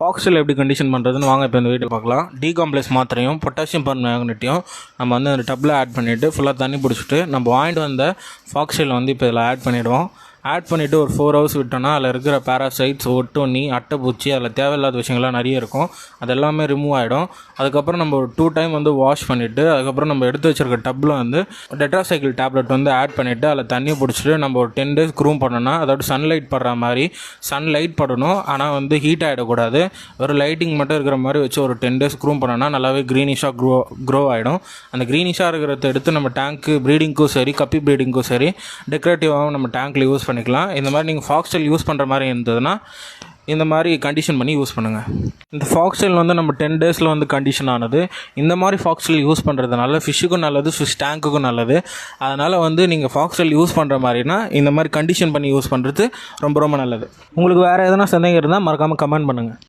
ஃபாக்ஸில் எப்படி கண்டிஷன் பண்ணுறதுன்னு வாங்க இப்போ இந்த வீடியோ பார்க்கலாம். டீகாம்ப்ளெக்ஸ் மாத்திரையும் பொட்டாசியம் பர்மேங்கனேட்டையும் நம்ம வந்து அந்த டப்பில் ஆட் பண்ணிவிட்டு ஃபுல்லாக தண்ணி பிடிச்சிட்டு நம்ம வாங்கிட்டு வந்த ஃபாக்ஸில் வந்து இப்போ இதில் ஆட் பண்ணிவிடுவோம். ஆட் பண்ணிவிட்டு ஒரு 4 hours விட்டோன்னா அதில் இருக்கிற பேராசைட்ஸ், ஒட்டுண்ணி, அட்டைப்பூச்சி, அதில் தேவையில்லாத விஷயங்கள்லாம் நிறைய இருக்கும். அது எல்லாமே ரிமூவ் ஆகிடும். அதுக்கப்புறம் நம்ம ஒரு 2 time வந்து வாஷ் பண்ணிவிட்டு அதுக்கப்புறம் நம்ம எடுத்து வச்சிருக்க டப்பில் வந்து டெட்ராசைக்கிள் டேப்லெட் வந்து ஆட் பண்ணிவிட்டு அதில் தண்ணியை பிடிச்சிட்டு நம்ம ஒரு 10 days க்ரூம் பண்ணோன்னா, அதாவது சன்லைட் படுற மாதிரி சன்லைட் படணும். ஆனால் வந்து ஹீட் ஆகிடக்கூடாது. ஒரு லைட்டிங் மட்டும் இருக்கிற மாதிரி வச்சு ஒரு 10 days க்ரூம் பண்ணோன்னா நல்லாவே க்ரீனிஷாக க்ரோ ஆகிடும். அந்த க்ரீனிஷாக இருக்கிறத எடுத்து நம்ம டேங்க்கு ப்ரீடிங்க்கும் சரி, கப்பி ப்ரீடிங்க்கும் சரி, டெக்கரேட்டிவாகவும் நம்ம டேங்க்கில் யூஸ் பண்ணிக்கலாம். இந்த மாதிரி நீங்கள் ஃபாக்ஸ்டெயில் யூஸ் பண்ணுற மாதிரி இருந்ததுன்னா இந்த மாதிரி கண்டிஷன் பண்ணி யூஸ் பண்ணுங்கள். இந்த ஃபாக்ஸ்டெயில் வந்து நம்ம 10 daysல வந்து கண்டிஷன் ஆனது. இந்த மாதிரி ஃபாக்ஸ்டெயில் யூஸ் பண்ணுறதுனால ஃபிஷ்ஷுக்கும் நல்லது, ஃபிஷ் டேங்க்குக்கும் நல்லது. அதனால் வந்து நீங்கள் ஃபாக்ஸ்டெயில் யூஸ் பண்ணுற மாதிரினா இந்த மாதிரி கண்டிஷன் பண்ணி யூஸ் பண்ணுறது ரொம்ப ரொம்ப நல்லது. உங்களுக்கு வேறு எதனா சந்தேகம் இருந்தால் மறக்காமல் கமெண்ட் பண்ணுங்கள்.